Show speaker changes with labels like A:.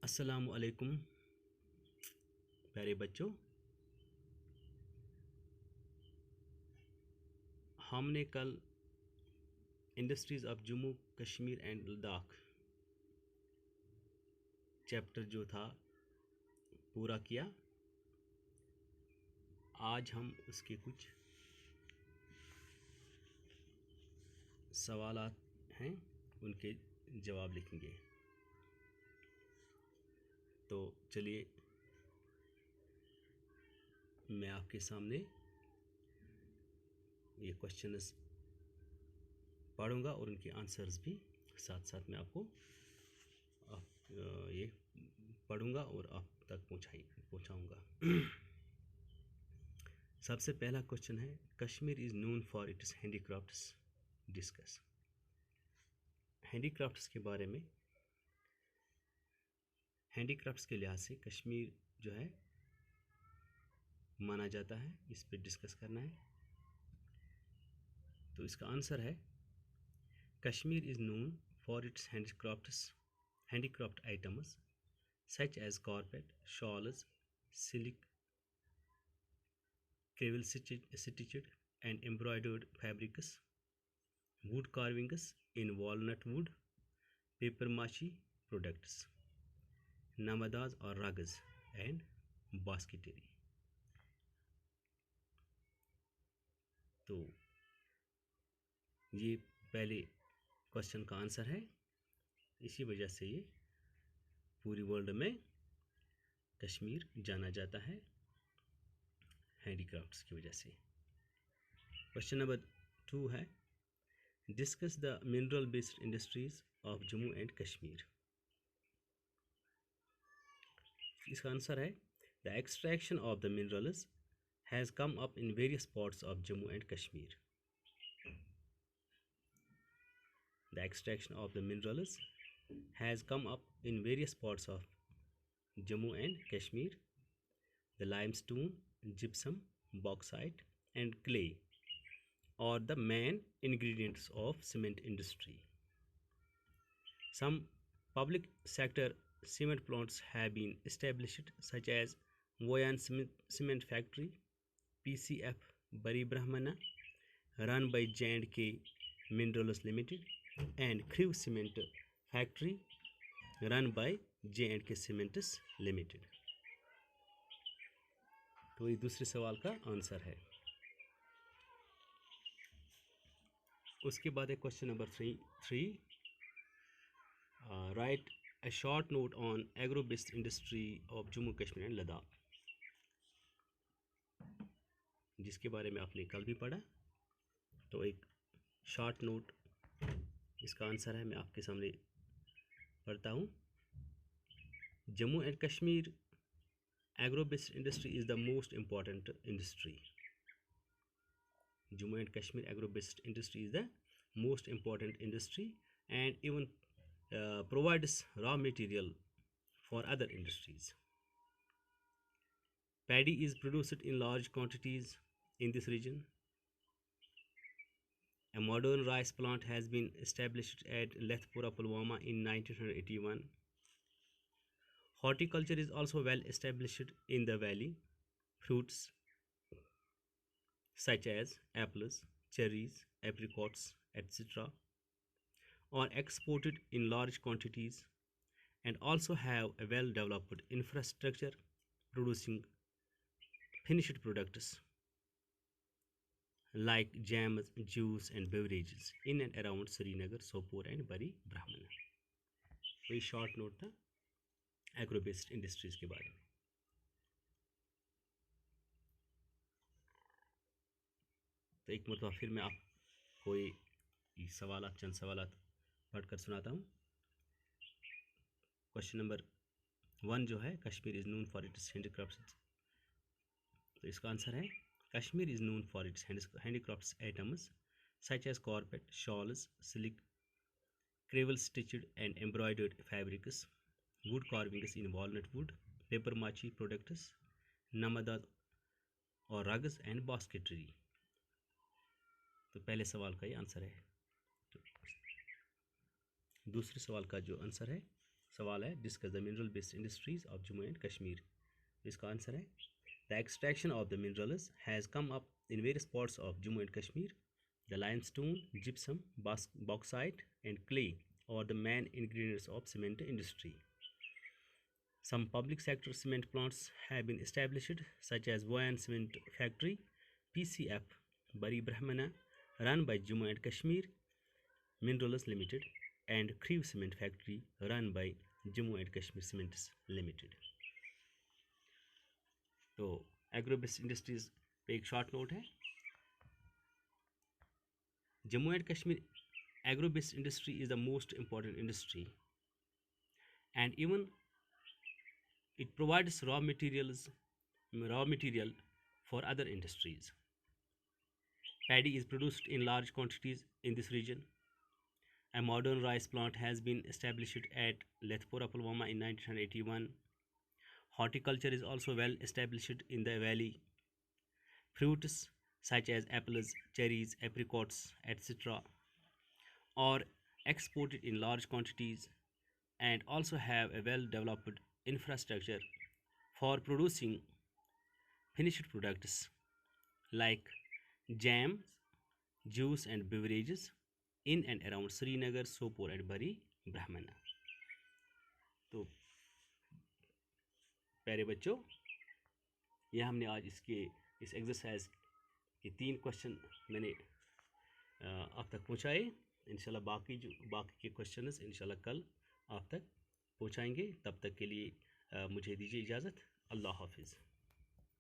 A: अस्सलामु अलैकुम प्यारे बच्चों। हमने कल industries of Jammu Kashmir and Ladakh chapter जो था पूरा किया। आज हम उसके कुछ सवालात हैं, उनके जवाब लिखेंगे। तो चलिए मैं आपके सामने ये क्वेश्चंस पढ़ूंगा और उनके आंसर्स भी साथ साथ में आपको ये पढ़ूंगा और आप तक पहुंचाऊंगा। सबसे पहला क्वेश्चन है, Kashmir is known for its handicrafts. Discuss handicrafts के बारे में। हैंडीक्राफ्ट्स के लिहाज से कश्मीर जो है माना जाता है, इस पर डिस्कस करना है। तो इसका आंसर है, Kashmir is known for it's handicraft items such as carpet, shawls, silk, cable stitched and embroidered fabrics, wood carvings in walnut wood, paper mache products, namadas or rugs and basketry। तो ये पहले question का answer है। इसी वजह से ये पूरी वर्ल्ड में कश्मीर जाना जाता है हैंडीक्राफ्ट्स की वजह से। क्वेश्चन नंबर 2 है, discuss the mineral based industries of Jammu and Kashmir. इसका आंसर है, the extraction of the minerals has come up in various parts of Jammu and Kashmir. The extraction of the minerals has come up in various parts of Jammu and Kashmir. The limestone, gypsum, bauxite and clay are the main ingredients of cement industry. Some public sector cement plants have been established, such as Voyan Cement Factory, PCF Bari Brahmana, run by J&K Minerals Limited, and Crew Cement Factory run by J&K Cements Limited। तो ये दूसरे सवाल का answer है। उसके बाद है question number 3, right a short note on agro based industry of Jammu Kashmir and Ladakh, जिसके बारे में आपने कल भी पढ़ा। तो एक शॉर्ट नोट इसका आंसर है, मैं आपके सामने पढ़ता हूँ। Jammu and Kashmir agro based industry is the most important industry. Jammu and Kashmir agro-based industry is the most important industry and even provides raw material for other industries. Paddy is produced in large quantities in this region. A modern rice plant has been established at Lethpura, Pulwama in 1981. Horticulture is also well established in the valley. Fruits such as apples, cherries, apricots, etc. are exported in large quantities and also have a well-developed infrastructure producing finished products like jams, juice and beverages in and around Srinagar, Sopore and Bari Brahmana। वही short note था agro based industries के बारे में। तो एक मरतबा फिर मैं आपको ये चंद सवालात पढ़कर सुनाता हूँ। क्वेश्चन नंबर 1 जो है, Kashmir is known for its handicrafts. तो इसका आंसर है, Kashmir is known for its handicrafts items such as carpet, shawls, silk, crewel stitched and embroidered fabrics, wood carvings in walnut wood, paper mache products, नमदाद और rugs and basketry. तो पहले सवाल का ये आंसर है। तो दूसरे सवाल का जो आंसर है, सवाल है discuss the mineral based industries of Jammu and Kashmir. इसका आंसर है the extraction of the minerals has come up in various parts of Jammu and Kashmir. The limestone, gypsum, bauxite and clay are the main ingredients of cement industry. Some public sector cement plants have been established, such as Wayan Cement Factory, PCF, Bari Brahmana, run by Jammu and Kashmir Minerals Limited, and Kriv Cement Factory, run by Jammu and Kashmir Cements Limited. तो agro based industries पे एक short note है। Jammu and Kashmir agro based industry is the most important industry, and even it provides raw material for other industries. Paddy is produced in large quantities in this region. A modern rice plant has been established at Lethpura, Pulwama in 1981. Horticulture is also well established in the valley. Fruits such as apples, cherries, apricots, etc. are exported in large quantities and also have a well developed infrastructure for producing finished products like jam, juice and beverages in and around Srinagar, Sopore and Bari Brahmana। तो प्यारे बच्चों, यह हमने आज इस exercise के 3 question मैंने आप तक पहुँचाए। इंशाल्लाह बाकी के क्वेश्चंस इंशाल्लाह कल आप तक पहुँचाएंगे। तब तक के लिए मुझे दीजिए इजाज़त। अल्लाह हाफिज़।